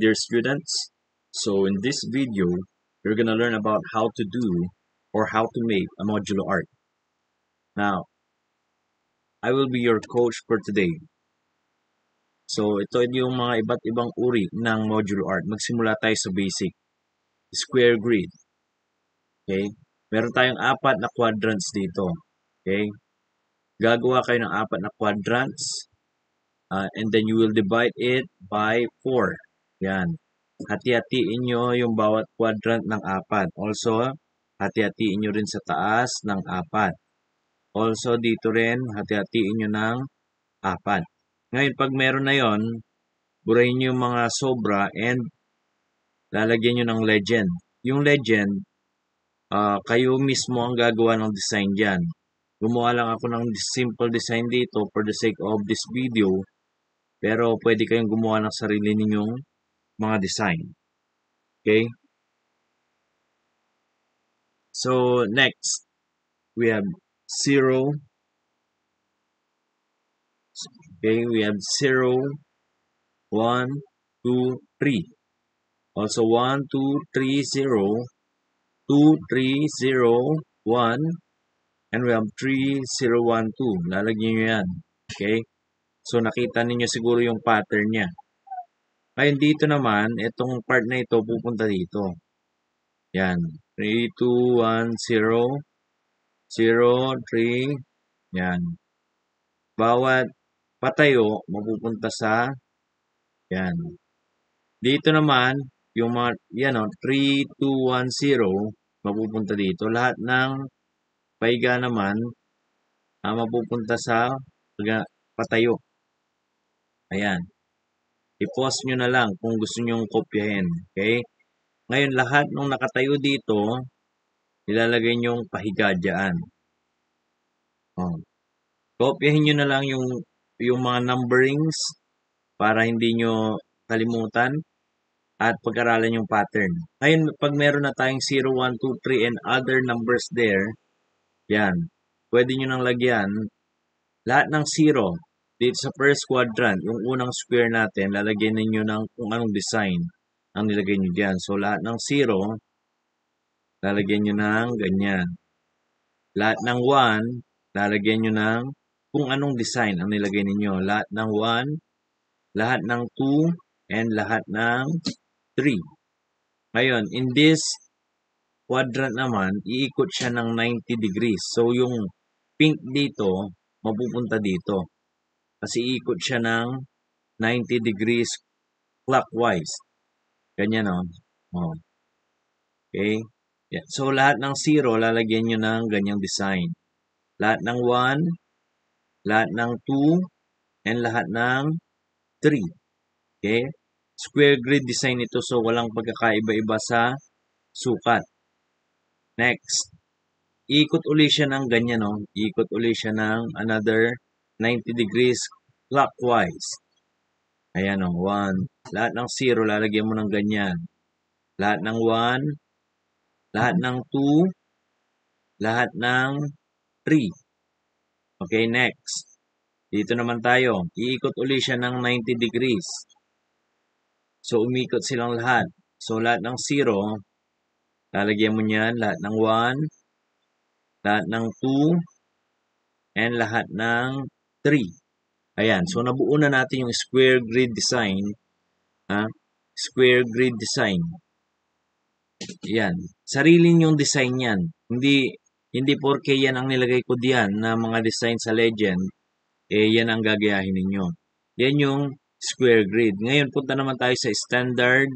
dear students. So in this video, you're gonna learn about how to do or how to make a modular art. Now, I will be your coach for today. So ito yung mga iba't ibang uri ng modular art. Magsimula tayo sa basic. Square grid. Okay? Meron tayong apat na quadrants dito. Okay? Gagawa kayo ng apat na quadrants. And then you will divide it by 4. Yan. Hati-hatiin nyo yung bawat quadrant ng apat. Also, hati-hatiin nyo rin sa taas ng apat. Also, dito rin, hati-hatiin nyo ng apat. Ngayon, pag meron na yon, burahin nyo yung mga sobra and lalagyan nyo ng legend. Yung legend, kayo mismo ang gagawa ng design dyan. Gumawa lang ako ng simple design dito for the sake of this video. Pero pwede kayong gumawa ng sarili ninyong mga design. Okay? So, next, we have 0. Okay, we have 0, 1, 2, 3. Also, 1, 2, 3, 0, 2, 3, 0, 1, and we have 3, 0, 1, 2. Lalagyan nyo yan. Okay? So, nakita ninyo siguro yung pattern niya. Ngayon, dito naman, itong part na ito, pupunta dito. Yan. 3, 2, 1, 0, 0, 3. Yan. Bawat patayo, mapupunta sa, yan. Dito naman, yung mga, yan o, 3, 2, 1, 0, mapupunta dito. Lahat ng paiga naman, mapupunta sa patayo. Ayan. I-pause nyo na lang kung gusto nyo kopyahin. Okay? Ngayon, lahat ng nakatayo dito, ilalagay nyo yung pahiga dyan. Oh. Kopyahin nyo na lang yung mga numberings para hindi nyo kalimutan at pag-aralan yung pattern. Ngayon, pag meron na tayong 0, 1, 2, 3 and other numbers there, yan, pwede nyo nang lagyan lahat ng 0. Dito sa first quadrant, yung unang square natin, lalagyan ninyo ng kung anong design ang nilagay nyo dyan. So, lahat ng 0, lalagyan nyo ng ganyan. Lahat ng 1, lalagyan nyo ng kung anong design ang nilagay ninyo. Lahat ng 1, lahat ng 2, and lahat ng 3. Ngayon, in this quadrant naman, iikot siya ng 90 degrees. So, yung pink dito, mapupunta dito. Kasi iikot siya ng 90 degrees clockwise. Ganyan o. Oh. Okay? Yeah. So, lahat ng 0, lalagyan nyo ng ganyang design. Lahat ng 1, lahat ng 2, and lahat ng 3. Okay? Square grid design ito, so walang pagkakaiba-iba sa sukat. Next. Iikot uli siya ng ganyan, no? Iikot uli siya ng another 90 degrees clockwise. Ayan, o. 1. Lahat ng 0, lalagyan mo ng ganyan. Lahat ng 1, lahat ng 2, lahat ng 3. Okay, next. Dito naman tayo. Iikot uli siya ng 90 degrees. So, umikot silang lahat. So, lahat ng 0, lalagyan mo niyan. Lahat ng 1, lahat ng 2, and lahat ng 3. Ayan. So, nabuo na natin yung square grid design. Square grid design. Ayan. Sarili yung design yan. Hindi porke yan ang nilagay ko diyan na mga design sa legend, yan ang gagayahin ninyo. Yan yung square grid. Ngayon, punta naman tayo sa standard.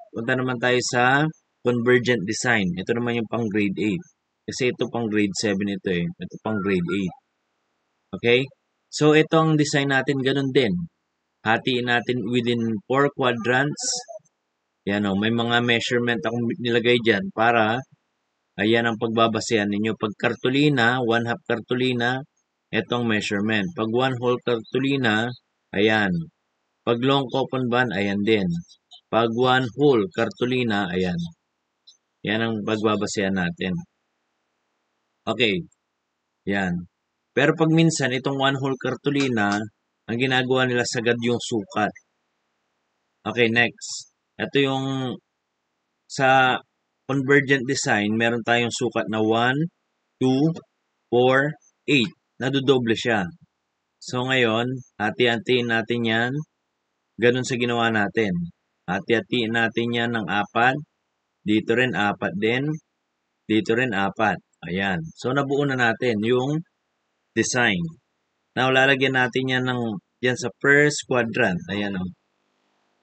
Punta naman tayo sa convergent design. Ito naman yung pang grade 8. Kasi ito pang grade 7 ito eh. Ito pang grade 8. Okay? So, ito ang design natin. Ganun din. Hatiin natin within 4 quadrants. Yan o. May mga measurement akong nilagay dyan para ayan ang pagbabasehan ninyo. Pag cartolina, 1/2 cartolina, etong measurement. Pag 1 whole cartolina, ayan. Pag long coupon band, ayan din. Pag 1 whole cartolina, ayan. Yan ang pagbabasehan natin. Okay. Yan. Pero pag minsan, itong 1 whole cartolina, ang ginagawa nila sagad yung sukat. Okay, next. Ito yung sa convergent design, meron tayong sukat na 1, 2, 4, 8. Nadodoble siya. So ngayon, hati-hatiin natin yan. Ganun sa ginawa natin. Hati-hatiin natin yan ng 4. Dito rin 4 din. Dito rin 4. Ayan. So nabuo na natin yung design. Now, lalagyan natin yan yan sa first quadrant. Ayan o.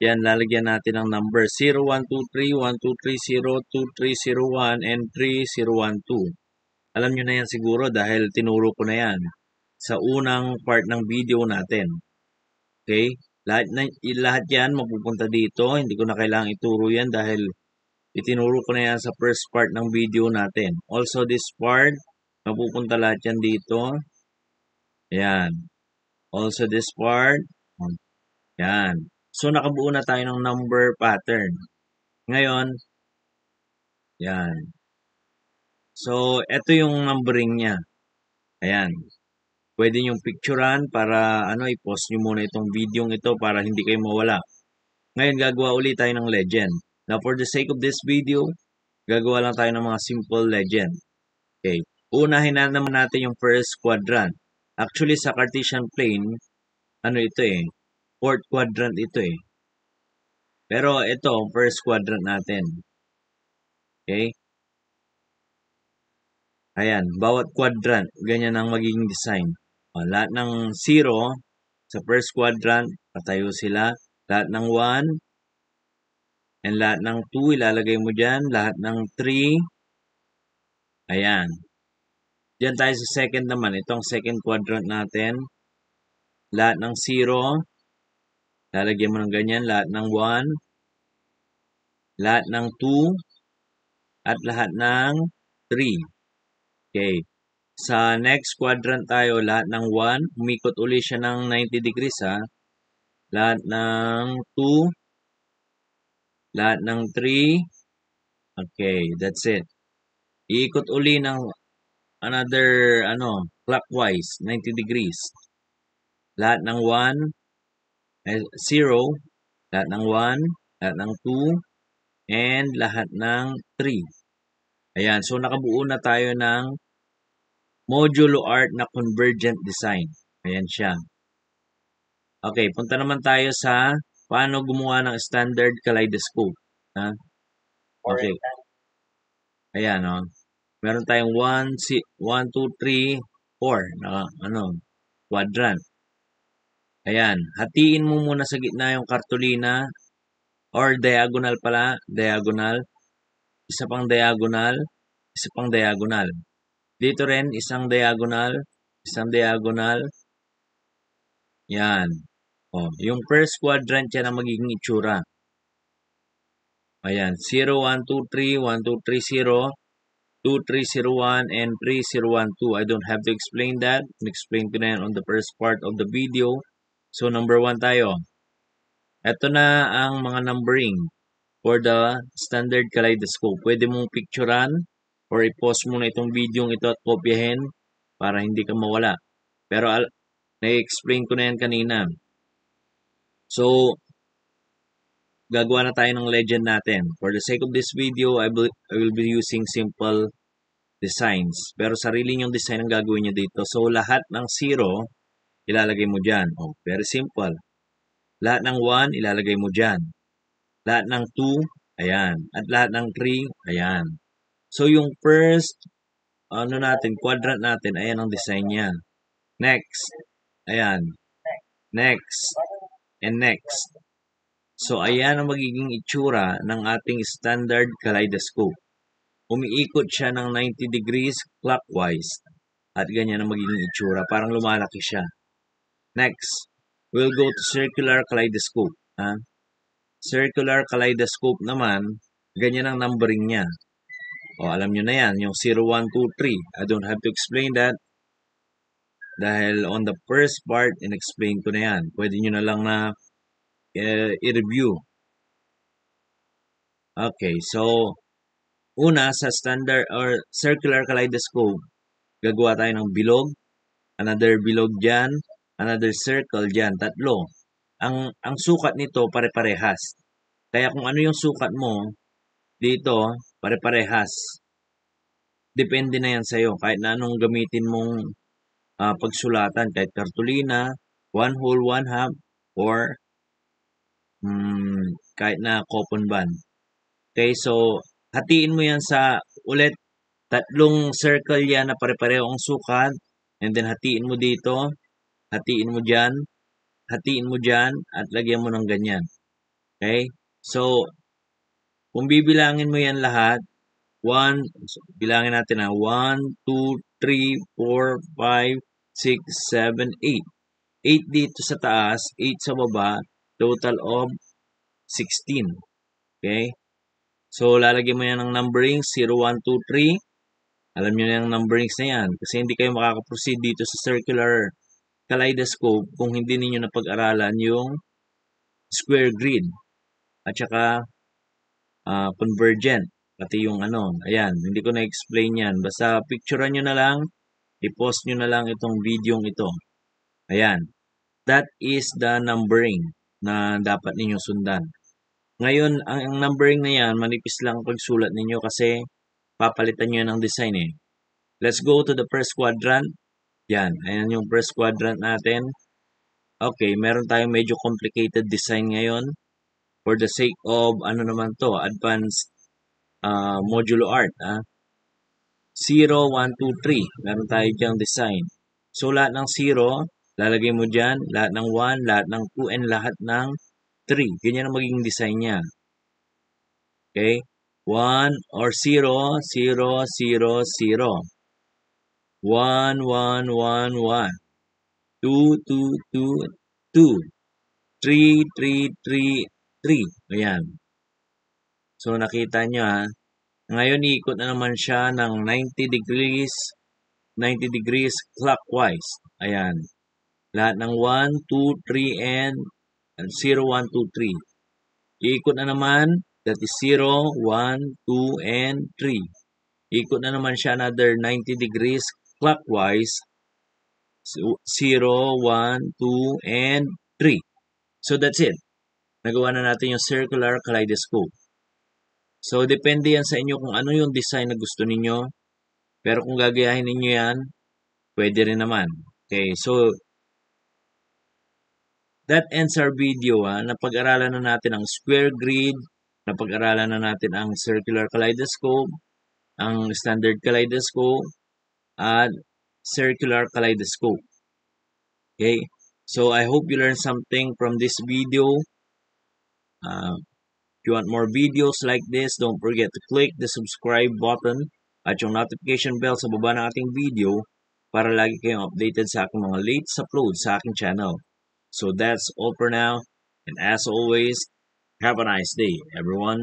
Yan, lalagyan natin ng number 0, 1, 2, 3, 1, 2, 3, 0, 2, 3, 0, 1, and 3, 0, 1, 2. Alam nyo na yan siguro dahil tinuro ko na yan sa unang part ng video natin. Okay? Lahat yan mapupunta dito. Hindi ko na kailangang ituro yan dahil itinuro ko na yan sa first part ng video natin. Also, this part, mapupunta lahat yan dito. Ayan. Also, this part. Ayan. So, nakabuo na tayo ng number pattern. Ngayon, yan. So, ito yung numbering niya. Ayan. Pwede nyo picturean para i-post nyo muna itong video ito para hindi kayo mawala. Ngayon, gagawa ulit tayo ng legend. Now, for the sake of this video, gagawa lang tayo ng mga simple legend. Okay. Unahin na naman natin yung first quadrant. Actually, sa Cartesian plane, ito fourth quadrant ito eh. Pero ito, first quadrant natin. Okay? Ayan, bawat quadrant, ganyan ang magiging design. Lahat ng 0 sa first quadrant, patayo sila. Lahat ng 1, and lahat ng 2, ilalagay mo dyan. Lahat ng 3, ayan. Diyan tayo sa second naman, itong second quadrant natin. Lahat ng 0, lalagyan mo ng ganyan. Lahat ng 1, lahat ng 2, at lahat ng 3. Okay. Sa next quadrant tayo, lahat ng 1, umikot uli siya ng 90 degrees ha. Lahat ng 2, lahat ng 3, okay, that's it. Iikot uli ng another, clockwise, 90 degrees. Lahat ng 1, 0, lahat ng 1, lahat ng 2, and lahat ng 3. Ayan, so nakabuo na tayo ng modulo art na convergent design. Ayan siya. Okay, punta naman tayo sa paano gumawa ng standard kaleidoscope. Ha? Okay. Ayan, meron tayong 1, 2, 3, 4 na quadrant. Ayan, hatiin mo muna sa gitna yung cartolina or diagonal pala, diagonal. Isa pang diagonal, isa pang diagonal. Dito rin, isang diagonal, isang diagonal. Yan. Yung first quadrant yan ang magiging itsura. Ayan, 0, 1, 2, 3, 1, 2, 3, 0, 2, 3, 0, 1, and 3, 0, 1, 2. I don't have to explain that. Explain ko na yan on the first part of the video. So, number 1 tayo. Ito na ang mga numbering for the standard kaleidoscope. Pwede mong picturean or i-pause mo na itong video ito at kopyahin para hindi ka mawala. Pero, na-explain ko na yan kanina. So, gagawa na tayo ng legend natin. For the sake of this video, I will be using simple designs. Pero sarili nyong design ang gagawin nyo dito. So, lahat ng 0, ilalagay mo dyan. Very simple. Lahat ng 1, ilalagay mo dyan. Lahat ng 2, ayan. At lahat ng 3, ayan. So, yung first, quadrant natin, ayan ang design niya. Next, ayan. Next, and next. So, ayan ang magiging itsura ng ating standard kaleidoscope. Umiikot siya ng 90 degrees clockwise. At ganyan ang magiging itsura. Parang lumalaki siya. Next, we'll go to circular kaleidoscope. Circular kaleidoscope naman, ganyan ang numbering niya. Alam nyo na yan. Yung 0, 1, 2, 3. I don't have to explain that. Dahil on the first part, in-explain ko na yan. Pwede nyo na lang na i-review. Okay, so una sa standard or circular kaleidoscope, gagawa tayo ng bilog, another bilog dyan, another circle dyan, tatlo. ang sukat nito pare-parehas. Kaya kung ano yung sukat mo dito, pare-parehas. Depende na yan sa'yo. Kahit na anong gamitin mong pagsulatan, kahit kartulina, 1 whole, 1 half, or kahit na coupon band. Okay, so hatiin mo yan sa ulit, tatlong circle yan na pare-pareho ang sukat, and then hatiin mo dito, hatiin mo dyan, at lagyan mo ng ganyan. Okay, so kung bibilangin mo yan lahat, bilangin natin 1, 2, 3, 4, 5, 6, 7, 8. 8 dito sa taas, 8 sa baba, total of 16. Okay? So, lalagyan mo yan ng numberings, 0, 1, 2, 3. Alam nyo na yung numberings na yan. Kasi hindi kayo makaka-proceed dito sa circular kaleidoscope kung hindi ninyo napag-aralan yung square grid at saka convergent. Pati yung ayan, hindi ko na-explain yan. Basta picturean nyo na lang, i-post nyo na lang itong video ito. Ayan, that is the numbering na dapat ninyong sundan. Ngayon, ang numbering na yan, manipis lang pagsulat ninyo kasi papalitan nyo ng design eh. Let's go to the first quadrant. Yan, ayan yung first quadrant natin. Okay, meron tayong medyo complicated design ngayon. For the sake of, naman to, advanced modulo art. 0, 1, 2, 3. Meron tayo dyang design. So, lahat ng 0, lalagay mo dyan. Lahat ng 1, lahat ng 2, and lahat ng 3. Ganyan ang magiging design niya. Okay? 1 or 0, 0, 0, 0. 1, 1, 1, 1. 2, 2, 2, 2. 3, 3, 3, 3. Ayan. So, nakita nyo Ngayon, iikot na naman siya ng 90 degrees clockwise. Ayan. Lahat ng 1, 2, 3, and 0, 1, 2, 3. Iikot na naman. That is 0, 1, 2, and 3. Ikot na naman siya another 90 degrees clockwise. 0, 1, 2, and 3. So, that's it. Nagawa na natin yung circular kaleidoscope. So, depende yan sa inyo kung ano yung design na gusto ninyo. Pero kung gagayahin ninyo yan, pwede rin naman. Okay, so, that ends our video. Napag-aralan na natin ang square grid, napag-aralan na natin ang circular kaleidoscope, ang standard kaleidoscope, at circular kaleidoscope. Okay, so I hope you learned something from this video. If you want more videos like this, don't forget to click the subscribe button at yung notification bell sa baba ng ating video para lagi kayong updated sa aking mga latest uploads sa aking channel. So that's all for now, and as always, have a nice day, everyone.